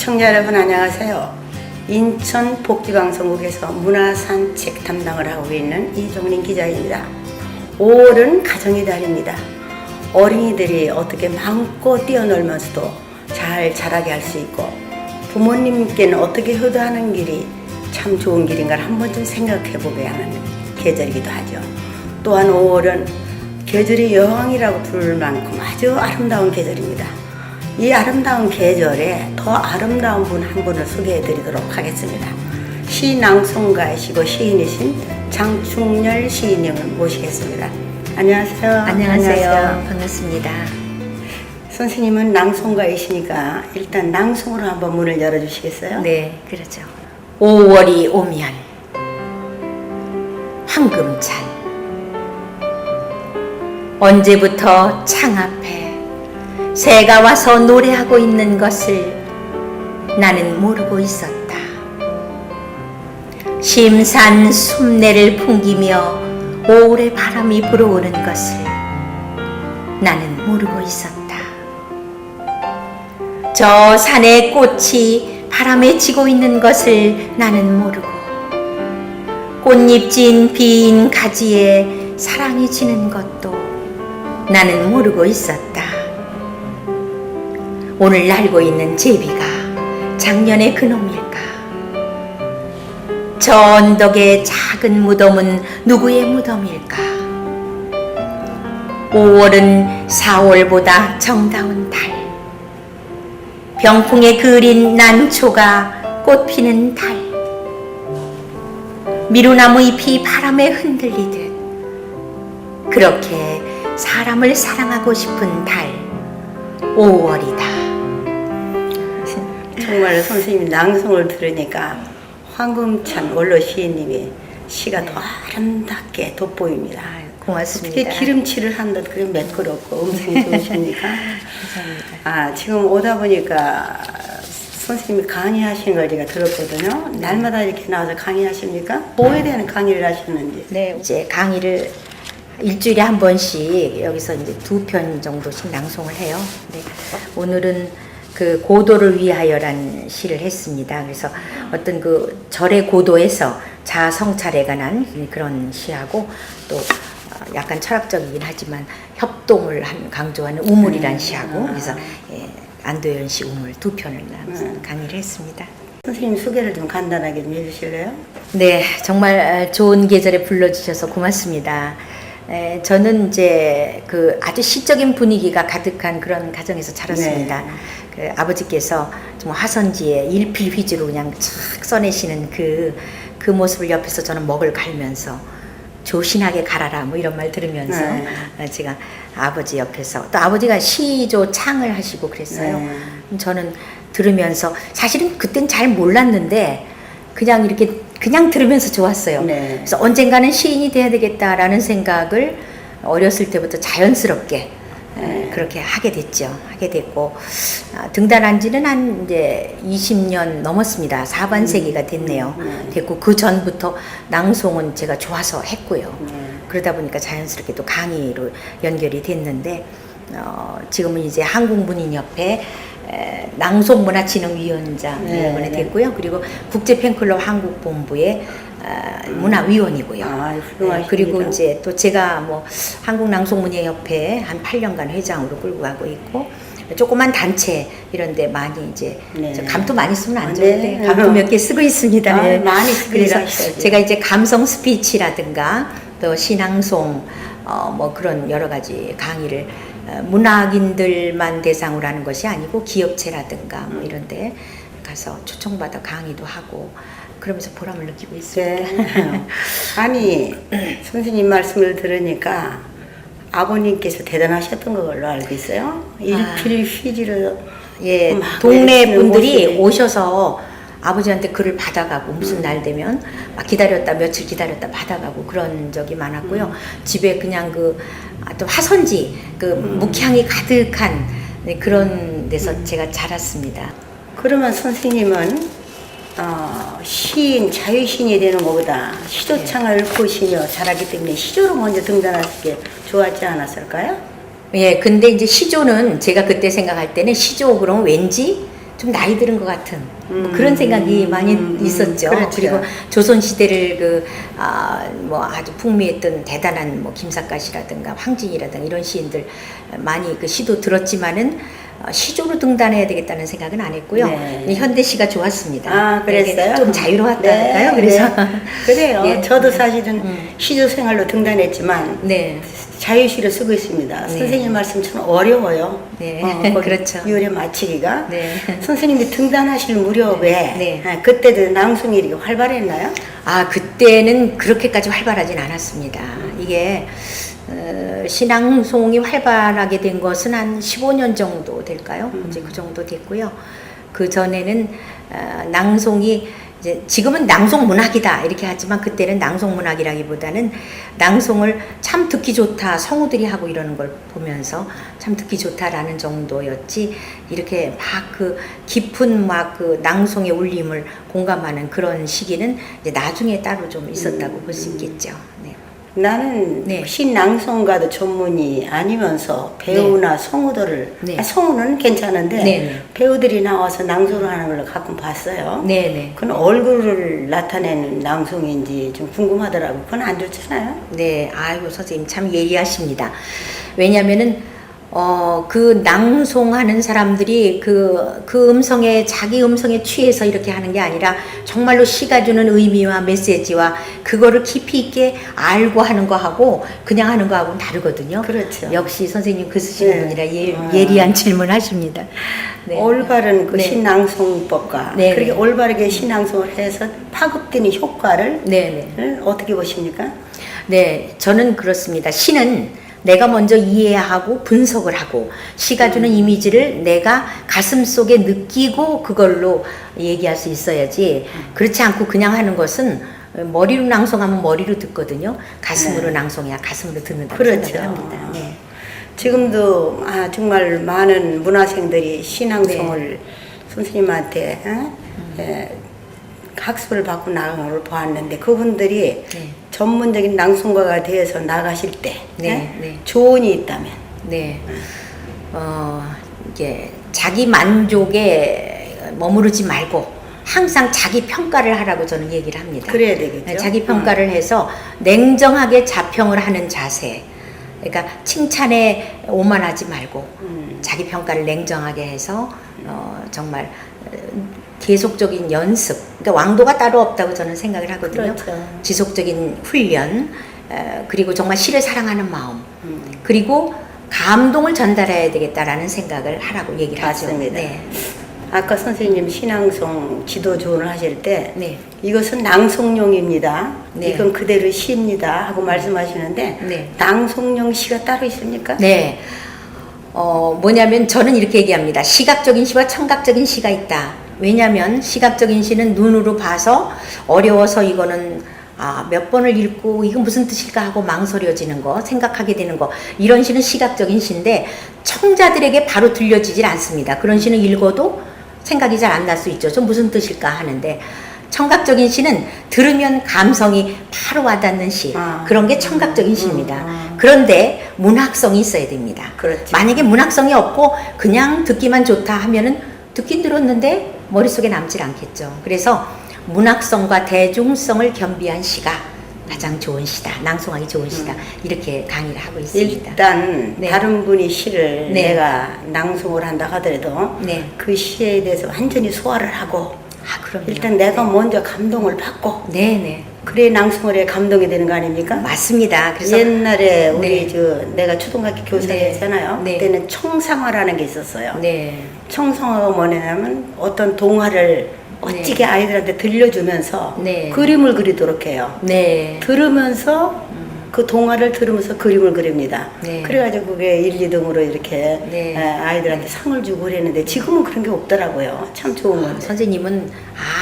시청자 여러분 안녕하세요. 인천 복지방송국에서 문화산책 담당을 하고 있는 이종린 기자입니다. 5월은 가정의 달입니다. 어린이들이 어떻게 마음껏 뛰어놀면서도 잘 자라게 할 수 있고 부모님께는 어떻게 효도하는 길이 참 좋은 길인가를 한 번쯤 생각해 보게 하는 계절이기도 하죠. 또한 5월은 계절의 여왕이라고 부를 만큼 아주 아름다운 계절입니다. 이 아름다운 계절에 더 아름다운 분 한 분을 소개해 드리도록 하겠습니다. 시낭송가이시고 시인이신 장충렬 시인님을 모시겠습니다. 안녕하세요. 안녕하세요. 반갑습니다. 선생님은 낭송가이시니까 일단 낭송으로 한번 문을 열어주시겠어요? 네, 그렇죠. 5월이 오면 황금찬 언제부터 창 앞에 새가 와서 노래하고 있는 것을 나는 모르고 있었다. 심산 숲내를 풍기며 5월의 바람이 불어오는 것을 나는 모르고 있었다. 저 산의 꽃이 바람에 지고 있는 것을 나는 모르고 꽃잎 진 빈 가지에 사랑이 지는 것도 나는 모르고 있었다. 오늘 날고 있는 제비가 작년의 그놈일까? 저 언덕의 작은 무덤은 누구의 무덤일까? 5월은 4월보다 정다운 달, 병풍에 그린 난초가 꽃피는 달, 미루나무 잎이 바람에 흔들리듯 그렇게 사람을 사랑하고 싶은 달 5월이다. 정말 선생님 낭송을 들으니까 황금찬 원로 시인님의 시가 더 아름답게 돋보입니다. 고맙습니다. 어떻게 기름칠을 한 듯 그렇게 매끄럽고 음성이 좋으십니까? 감사합니다. 지금 오다 보니까 선생님이 강의하시는 걸 제가 들었거든요. 날마다 이렇게 나와서 강의하십니까? 뭐에 대한 강의를 하시는지? 네, 이제 강의를 일주일에 한 번씩 여기서 이제 2편 정도씩 낭송을 해요. 네. 오늘은 그 고도를 위하여란 시를 했습니다. 그래서 어떤 그 절의 고도에서 자아 성찰에 관한 그런 시하고 또 약간 철학적이긴 하지만 협동을 강조하는 우물이란 시하고 그래서 안도현 씨 우물 2편을 강의를 했습니다. 선생님 소개를 좀 간단하게 좀 해주실래요? 네, 정말 좋은 계절에 불러주셔서 고맙습니다. 저는 이제 그 아주 시적인 분위기가 가득한 그런 가정에서 자랐습니다. 네. 그 아버지께서 정말 화선지에 일필휘지로 그냥 착 써내시는 그 모습을 옆에서 저는 먹을 갈면서 조신하게 갈아라 뭐 이런 말 들으면서 제가 아버지 옆에서 또 아버지가 시조 창을 하시고 그랬어요. 저는 들으면서 사실은 그땐 잘 몰랐는데 그냥 이렇게 그냥 들으면서 좋았어요. 네. 그래서 언젠가는 시인이 돼야 되겠다라는 생각을 어렸을 때부터 자연스럽게 그렇게 하게 됐고 등단한 지는 한 이제 20년 넘었습니다. 4반세기가 됐네요. 됐고 그 전부터 낭송은 제가 좋아서 했고요. 그러다 보니까 자연스럽게 또 강의로 연결이 됐는데 지금은 이제 한국문인협회 낭송문화진흥위원장이 됐고요. 그리고 국제팬클럽 한국본부의 문화위원이고요. 그리고 이제 또 제가 뭐 한국낭송문예협회 한 8년간 회장으로 끌고 가고 있고 조그만 단체 이런데 많이 이제 감투 많이 쓰면 안 좋은데 감투 몇 개 쓰고 있습니다. 많이 쓰고 그래서 하셔야죠. 제가 이제 감성 스피치라든가 또 시낭송 뭐 그런 여러 가지 강의를 문학인들만 대상으로 하는 것이 아니고 기업체라든가 뭐 이런 데 가서 초청받아 강의도 하고 그러면서 보람을 느끼고 있습니다. 네. 아니 선생님 말씀을 들으니까 아버님께서 대단하셨던 걸로 알고 있어요. 일필휘지로 동네 분들이 오셔서 아버지한테 글을 받아가고 무슨 날 되면 막 기다렸다 며칠 기다렸다 받아가고 그런 적이 많았고요. 집에 그냥 또 화선지 묵향이 가득한 그런 데서 제가 자랐습니다. 그러면 선생님은 시인, 자유시인이 되는 것보다 시조창을 보시며 자라기 때문에 시조로 먼저 등단하시게 좋았지 않았을까요? 근데 이제 시조는 제가 그때 생각할 때는 시조 그러면 왠지 좀 나이 들은 것 같은 뭐 그런 생각이 많이 있었죠. 그렇죠. 그리고 조선 시대를 뭐 아주 풍미했던 대단한 뭐 김삿갓이라든가 황진이라든가 이런 시인들 많이 그 시도 들었지만은 시조로 등단해야 되겠다는 생각은 안 했고요. 네. 현대시가 좋았습니다. 아, 그랬어요? 좀 자유로웠다니까요. 네, 그래서 그래요. 예. 저도 사실은 시조 생활로 등단했지만 네. 자유시를 쓰고 있습니다. 네. 선생님 말씀처럼 어려워요. 네. 거기 그렇죠. 유래 맞추기가. 네. 선생님이 등단하실 무렵에 네. 그때도 낭송이 이렇게 활발했나요? 아, 그때는 그렇게까지 활발하진 않았습니다. 이게 신앙송이 활발하게 된 것은 한 15년 정도 될까요? 이제 그 정도 됐고요. 그 전에는 낭송이 이제 지금은 낭송 문학이다 이렇게 하지만 그때는 낭송 문학이라기보다는 낭송을 참 듣기 좋다 성우들이 하고 이러는 걸 보면서 참 듣기 좋다라는 정도였지 이렇게 막 그 깊은 막 그 낭송의 울림을 공감하는 그런 시기는 이제 나중에 따로 좀 있었다고 볼 수 있겠죠. 네. 나는 네. 신낭송가도 전문이 아니면서 배우나 성우들을 네. 성우는 괜찮은데 네. 배우들이 나와서 낭송을 하는 걸 가끔 봤어요. 네네. 그건 얼굴을 나타내는 낭송인지 좀 궁금하더라고. 그건 안 좋잖아요. 네, 아이고 선생님 참 예리하십니다. 왜냐하면은 그 낭송하는 사람들이 그 음성에 자기 음성에 취해서 이렇게 하는 게 아니라 정말로 시가 주는 의미와 메시지와 그거를 깊이 있게 알고 하는 거하고 그냥 하는 거하고는 다르거든요. 그렇죠. 역시 선생님 그 쓰시는 네. 분이라 예리한 질문하십니다. 네. 올바른 그 네. 신앙송법과 네. 그렇게 올바르게 신앙송을 해서 파급되는 효과를 네, 어떻게 보십니까? 네, 저는 그렇습니다. 시는 내가 먼저 이해하고 분석을 하고 시가 주는 이미지를 내가 가슴 속에 느끼고 그걸로 얘기할 수 있어야지 그렇지 않고 그냥 하는 것은 머리로 낭송하면 머리로 듣거든요. 가슴으로 네. 낭송해야 가슴으로 듣는다고 그렇죠. 생각을 합니다. 네. 지금도 정말 많은 문화생들이 신앙송을 선생님한테 학습을 받고 나가는 걸 보았는데 그분들이 네. 전문적인 낭송가가 되어서 나가실 때 네, 네. 조언이 있다면 네. 이게 자기 만족에 머무르지 말고 항상 자기 평가를 하라고 저는 얘기를 합니다. 그래야 되겠죠. 자기 평가를 해서 냉정하게 자평을 하는 자세. 그러니까 칭찬에 오만하지 말고 자기 평가를 냉정하게 해서 정말 계속적인 연습. 그러니까 왕도가 따로 없다고 저는 생각을 하거든요. 그렇죠. 지속적인 훈련, 그리고 정말 시를 사랑하는 마음, 그리고 감동을 전달해야 되겠다라는 생각을 하라고 얘기를 맞습니다. 하죠. 네. 아까 선생님 신앙송 지도 조언을 하실 때 네. 이것은 낭송용입니다. 네. 이건 그대로 시입니다 하고 말씀하시는데 네. 낭송용 시가 따로 있습니까? 네. 뭐냐면 저는 이렇게 얘기합니다. 시각적인 시와 청각적인 시가 있다. 왜냐하면 시각적인 시는 눈으로 봐서 어려워서 이거는 몇 번을 읽고 이건 무슨 뜻일까 하고 망설여지는 거, 생각하게 되는 거, 이런 시는 시각적인 시인데 청자들에게 바로 들려지질 않습니다. 그런 시는 읽어도 생각이 잘 안 날 수 있죠. 좀 무슨 뜻일까 하는데 청각적인 시는 들으면 감성이 바로 와닿는 시, 그런 게 청각적인 시입니다. 그런데 문학성이 있어야 됩니다. 그렇죠. 만약에 문학성이 없고 그냥 듣기만 좋다 하면은 듣긴 들었는데 머릿속에 남질 않겠죠. 그래서 문학성과 대중성을 겸비한 시가 가장 좋은 시다. 낭송하기 좋은 시다. 이렇게 강의를 하고 있습니다. 일단 네. 다른 분이 시를 네. 내가 낭송을 한다 하더라도 네. 그 시에 대해서 완전히 소화를 하고 그럼요. 일단 내가 먼저 감동을 받고 네네. 그래 낭송을 해 감동이 되는 거 아닙니까? 맞습니다. 그래서 옛날에 우리 네. 내가 초등학교 교사였잖아요. 네. 그때는 청상화라는 게 있었어요. 네. 청상화가 뭐냐면 어떤 동화를 멋지게 아이들한테 들려주면서 네. 그림을 그리도록 해요. 네. 들으면서 그 동화를 들으면서 그림을 그립니다. 네. 그래가지고 그게 1, 2등으로 이렇게 네. 아이들한테 상을 주고 그랬는데 지금은 그런 게 없더라고요. 참 좋은 건데. 선생님은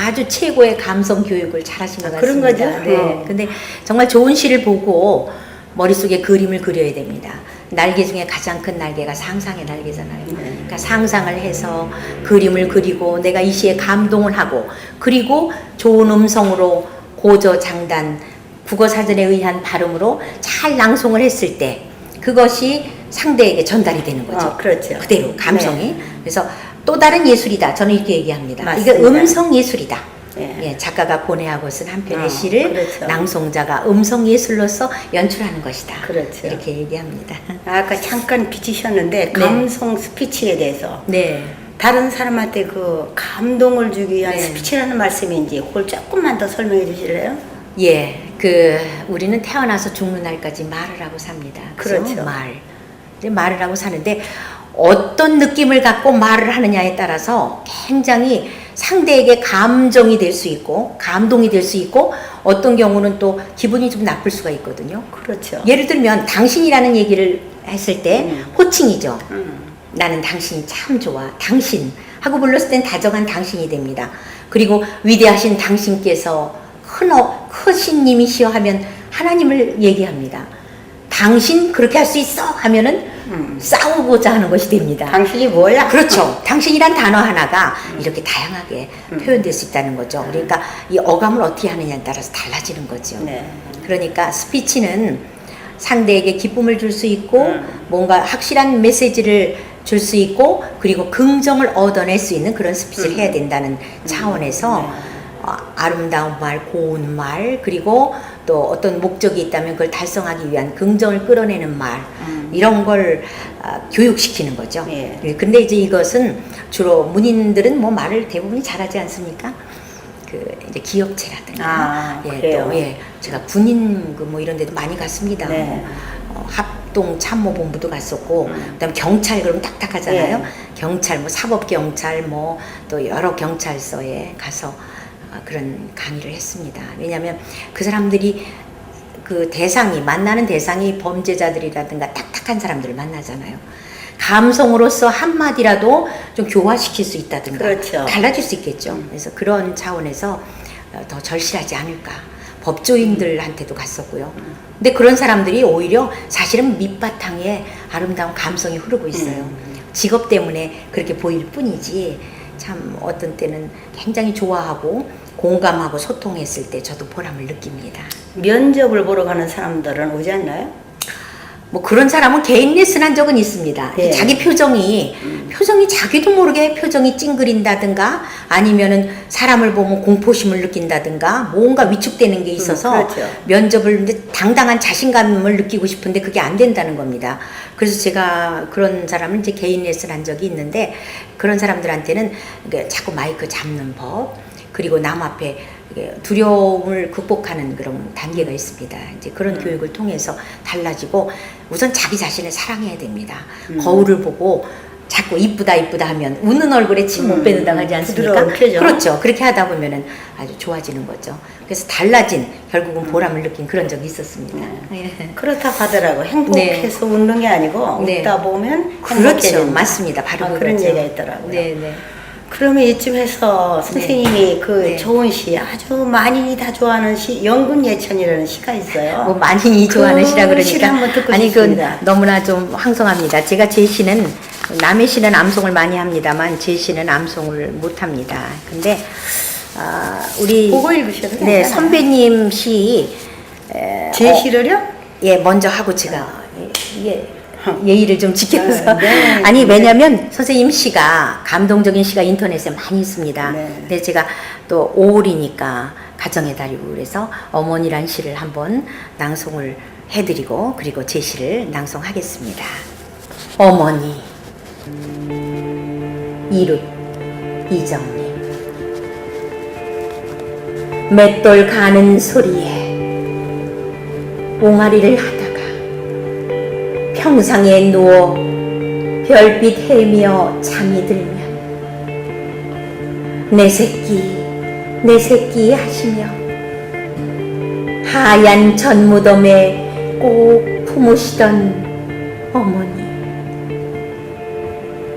아주 최고의 감성 교육을 잘하신 것 그런 같습니다. 거죠? 네. 근데 정말 좋은 시를 보고 머릿속에 그림을 그려야 됩니다. 날개 중에 가장 큰 날개가 상상의 날개잖아요. 그러니까 상상을 해서 그림을 그리고 내가 이 시에 감동을 하고 그리고 좋은 음성으로 고저 장단 국어사전에 의한 발음으로 잘 낭송을 했을 때 그것이 상대에게 전달이 되는 거죠. 그렇죠. 그대로 감성이. 네. 그래서 또 다른 예술이다. 저는 이렇게 얘기합니다. 맞습니다. 이게 음성 예술이다. 예. 예, 작가가 고뇌하고 쓴 한 편의 시를 그렇죠. 낭송자가 음성 예술로서 연출하는 것이다. 그렇죠. 이렇게 얘기합니다. 아까 잠깐 비치셨는데 감성 스피치에 대해서 네. 다른 사람한테 그 감동을 주기 위한 네. 스피치라는 말씀인지 그걸 조금만 더 설명해 주실래요? 예, 우리는 태어나서 죽는 날까지 말을 하고 삽니다. 그죠? 그렇죠. 이제 말을 하고 사는데 어떤 느낌을 갖고 말을 하느냐에 따라서 굉장히 상대에게 감정이 될 수 있고 감동이 될 수 있고 어떤 경우는 또 기분이 좀 나쁠 수가 있거든요. 그렇죠. 예를 들면 당신이라는 얘기를 했을 때 호칭이죠. 나는 당신이 참 좋아. 당신 하고 불렀을 땐 다정한 당신이 됩니다. 그리고 위대하신 당신께서 크신 님이시여 하면 하나님을 얘기합니다. 당신 그렇게 할 수 있어 하면은 싸우고자 하는 것이 됩니다. 당신이 뭐야? 그렇죠. 당신이란 단어 하나가 이렇게 다양하게 표현될 수 있다는 거죠. 그러니까 이 어감을 어떻게 하느냐에 따라서 달라지는 거죠. 네. 그러니까 스피치는 상대에게 기쁨을 줄 수 있고 뭔가 확실한 메시지를 줄 수 있고 그리고 긍정을 얻어낼 수 있는 그런 스피치를 해야 된다는 차원에서 아름다운 말, 고운 말, 그리고 또 어떤 목적이 있다면 그걸 달성하기 위한 긍정을 끌어내는 말, 이런 걸 교육시키는 거죠. 예. 근데 이제 이것은 주로 문인들은 뭐 말을 대부분 잘하지 않습니까? 이제 기업체라든가, 그래요? 제가 군인 뭐 이런 데도 많이 갔습니다. 네. 합동 참모본부도 갔었고, 그다음 경찰 그러면 딱딱하잖아요. 예. 경찰, 뭐 사법경찰, 뭐 또 여러 경찰서에 가서 그런 강의를 했습니다. 왜냐하면 그 사람들이 만나는 대상이 범죄자들이라든가 딱딱한 사람들을 만나잖아요. 감성으로서 한마디라도 좀 교화시킬 수 있다든가 그렇죠. 달라질 수 있겠죠. 그래서 그런 차원에서 더 절실하지 않을까. 법조인들한테도 갔었고요. 근데 그런 사람들이 오히려 사실은 밑바탕에 아름다운 감성이 흐르고 있어요. 직업 때문에 그렇게 보일 뿐이지 참 어떤 때는 굉장히 좋아하고 공감하고 소통했을 때 저도 보람을 느낍니다. 면접을 보러 가는 사람들은 오지 않나요? 뭐 그런 사람은 개인 레슨 한 적은 있습니다. 예. 자기 표정이 자기도 모르게 표정이 찡그린다든가 아니면은 사람을 보면 공포심을 느낀다든가 뭔가 위축되는 게 있어서 그렇죠. 면접을 이제 당당한 자신감을 느끼고 싶은데 그게 안 된다는 겁니다. 그래서 제가 그런 사람을 이제 개인 레슨 한 적이 있는데 그런 사람들한테는 자꾸 마이크 잡는 법 그리고 남 앞에 두려움을 극복하는 그런 단계가 있습니다. 이제 그런 교육을 통해서 달라지고 우선 자기 자신을 사랑해야 됩니다. 거울을 보고 자꾸 이쁘다 하면 웃는 얼굴에 침 못 빼는다고 하지 않습니까? 부드러운 표정. 그렇죠. 그렇게 하다 보면은 아주 좋아지는 거죠. 그래서 달라진 결국은 보람을 느낀 그런 적이 있었습니다. 예. 그렇다 하더라고. 행복해서 웃는 게 아니고 네. 웃다 보면 그렇죠. 행복해진다. 맞습니다. 바로 그런 그거죠. 얘기가 있더라고요. 네. 그러면 이쯤에서 선생님이 네. 좋은 시, 아주 만인이 다 좋아하는 시, 영근예찬이라는 시가 있어요. 뭐 많이 좋아하는 시라 그러니까 시를 한번 듣고 아니 싶습니다. 너무나 좀 황송합니다. 제가 제 시는 남의 시는 암송을 많이 합니다만 제 시는 암송을 못 합니다. 근데 우리 보고 읽으셔도 네 괜찮아요. 선배님 시 제 시를요? 예 먼저 하고 제가 예의를 좀 지켜서 네. 아니 왜냐면 선생님 시가 감동적인 시가 인터넷에 많이 있습니다. 네. 근데 제가 또 5월이니까 가정의 달이고 그래서 어머니란 시를 한번 낭송을 해드리고 그리고 제 시를 낭송하겠습니다. 어머니 이룻 이정님 맷돌 가는 소리에 옹알이를 하다가 평상에 누워 별빛 헤매어 잠이 들면 내 새끼 하시며 하얀 전무덤에 꼭 품으시던 어머니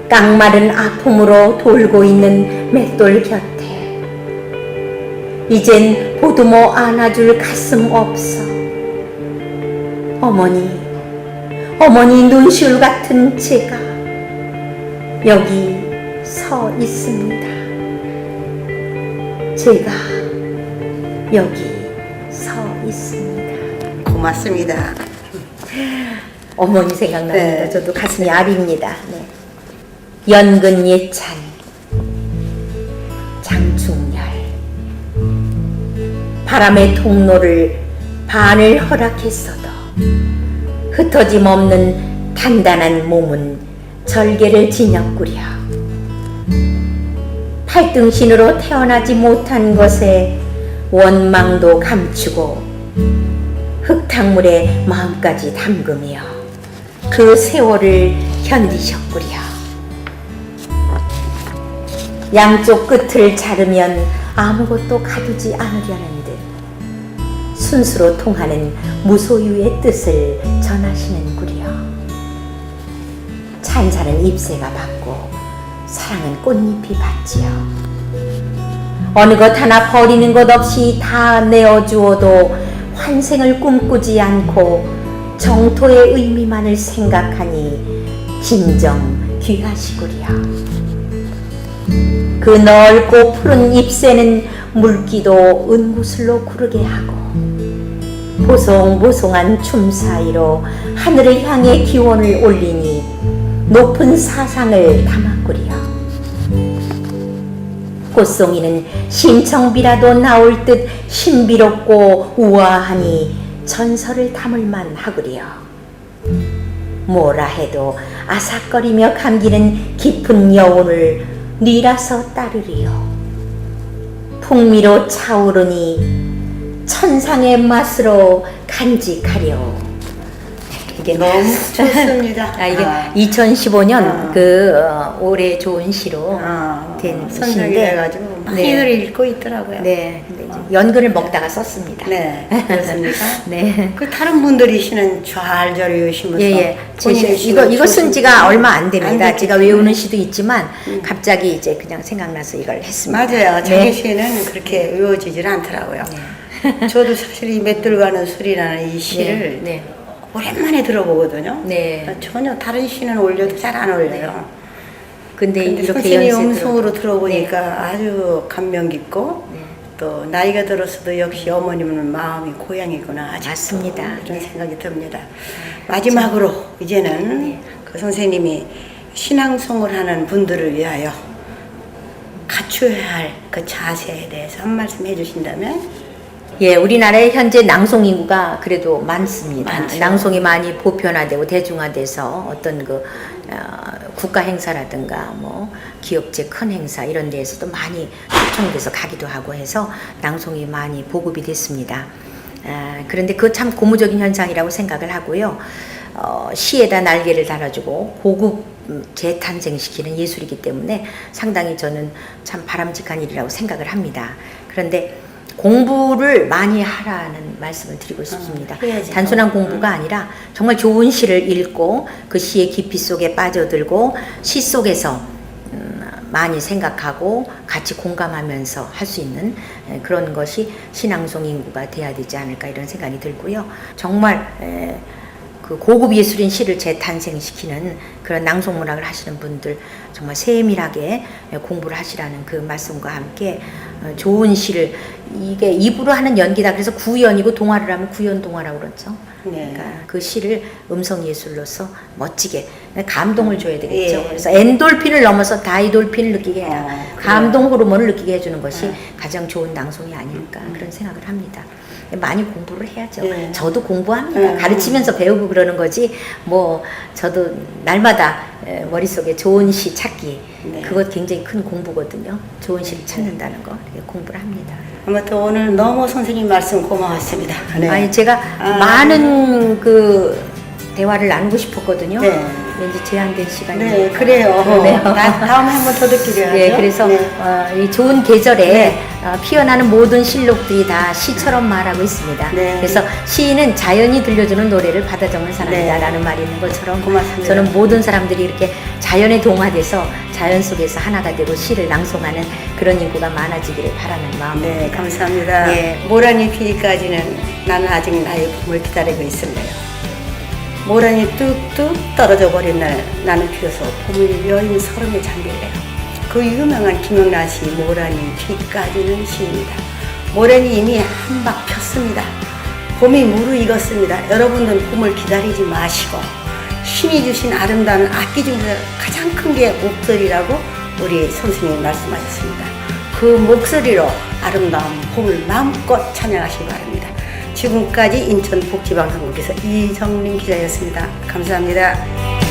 깡마른 아픔으로 돌고 있는 맷돌 곁에 이젠 보듬어 안아줄 가슴 없어 어머니 눈시울 같은 제가 여기 서 있습니다. 제가 여기 서 있습니다. 고맙습니다. 어머니 생각납니다. 네. 저도 가슴이 아립니다. 네. 연근예찬 바람의 통로를 반을 허락했어도 흩어짐 없는 단단한 몸은 절개를 지녔구려. 팔등신으로 태어나지 못한 것에 원망도 감추고 흙탕물에 마음까지 담그며 그 세월을 견디셨구려. 양쪽 끝을 자르면 아무것도 가두지 않으려는 듯 순수로 통하는 무소유의 뜻을 전하시는구려. 찬사는 잎새가 받고 사랑은 꽃잎이 받지요. 어느 것 하나 버리는 것 없이 다 내어주어도 환생을 꿈꾸지 않고 정토의 의미만을 생각하니 진정 귀하시구려. 그 넓고 푸른 잎새는 물기도 은구슬로 구르게 하고 보송보송한 춤 사이로 하늘을 향해 기원을 올리니 높은 사상을 담았구려. 꽃송이는 심청비라도 나올 듯 신비롭고 우아하니 전설을 담을만 하구려. 뭐라 해도 아삭거리며 감기는 깊은 여운을 뉘라서 따르리요. 풍미로 차오르니 천상의 맛으로 간직하려. 이게 너무 좋습니다. 이게 2015년 올해 좋은 시로 된 선정이 시인데 돼가지고 많이들 읽고 있더라고요. 네, 근데 이제 연근을 먹다가 썼습니다. 네, 그렇습니까? 네. 그 다른 분들이 시는 잘 외우시면서 예. 본인의 시가 이거 쓴 지가 얼마 안 됩니다. 됐겠죠. 제가 외우는 시도 있지만 갑자기 이제 그냥 생각나서 이걸 했습니다. 맞아요. 자기 네. 시는 그렇게 외워지질 않더라고요. 저도 사실 이 맷들가는 술이라는 이 시를 네. 오랜만에 들어보거든요. 네. 전혀 다른 시는 올려도 잘 안 올려요. 근데 이렇게 선생님 연습으로. 음성으로 들어보니까 아주 감명 깊고 네. 또 나이가 들었어도 역시 어머님은 마음이 고향이구나. 아직도 맞습니다. 그런 네. 생각이 듭니다. 마지막으로 이제는 네. 그 선생님이 신앙송을 하는 분들을 위하여 갖춰야 할 그 자세에 대해서 한 말씀 해주신다면. 예, 우리나라의 현재 낭송 인구가 그래도 많습니다. 많죠. 낭송이 많이 보편화되고 대중화돼서 어떤 국가 행사라든가 뭐 기업체 큰 행사 이런 데에서도 많이 초청돼서 가기도 하고 해서 낭송이 많이 보급이 됐습니다. 그런데 그거 참 고무적인 현상이라고 생각을 하고요. 시에다 날개를 달아주고 고급 재탄생시키는 예술이기 때문에 상당히 저는 참 바람직한 일이라고 생각을 합니다. 그런데 공부를 많이 하라는 말씀을 드리고 싶습니다. 해야죠. 단순한 공부가 아니라 정말 좋은 시를 읽고 그 시의 깊이 속에 빠져들고 시 속에서 많이 생각하고 같이 공감하면서 할 수 있는 그런 것이 신앙송 인구가 돼야 되지 않을까 이런 생각이 들고요. 정말 그 고급 예술인 시를 재탄생시키는 그런 낭송문학을 하시는 분들 정말 세밀하게 공부를 하시라는 그 말씀과 함께 좋은 시를 이게 입으로 하는 연기다. 그래서 구연이고 동화를 하면 구연 동화라고 그러죠. 네. 그러니까 그 시를 음성 예술로서 멋지게 감동을 줘야 되겠죠. 예. 그래서 엔돌핀을 넘어서 다이돌핀을 느끼게 해라. 감동 호르몬을 느끼게 해주는 것이 가장 좋은 낭송이 아닐까 그런 생각을 합니다. 많이 공부를 해야죠. 네. 저도 공부합니다. 가르치면서 배우고 그러는 거지. 뭐 저도 날마다 머릿속에 좋은 시 찾기 네. 그것 굉장히 큰 공부거든요. 좋은 시를 찾는다는 거 공부를 합니다. 아무튼 오늘 너무 선생님 말씀 고마웠습니다. 네. 아니 제가 많은 그 대화를 나누고 싶었거든요. 네. 왠지 제한된 시간이. 네, 그래요. 그러네요. 다음에 한 번 더 듣기로 하죠. 네, 그래서 네. 이 좋은 계절에 피어나는 모든 실록들이 다 시처럼 말하고 있습니다. 네. 그래서 시인은 자연이 들려주는 노래를 받아 적는 사람이다라는 네. 말이 있는 것처럼 고맙습니다. 저는 모든 사람들이 이렇게 자연에 동화돼서 자연 속에서 하나가 되고 시를 낭송하는 그런 인구가 많아지기를 바라는 마음입니다. 네, 감사합니다. 네. 모란이 피기까지는 나는 아직 나의 봄을 기다리고 있을래요. 모란이 뚝뚝 떨어져 버린 날 나는 비로소 봄을 여인 서름에 잠길래요. 그 유명한 김영란 씨 모란이 피까지는 시입니다. 모란이 이미 한박 폈습니다. 봄이 무르익었습니다. 여러분들은 봄을 기다리지 마시고 신이 주신 아름다운 악기 중에서 가장 큰 게 목소리라고 우리 선생님이 말씀하셨습니다. 그 목소리로 아름다운 봄을 마음껏 찬양하시기 바랍니다. 지금까지 인천복지방송국에서 이정민 기자였습니다. 감사합니다.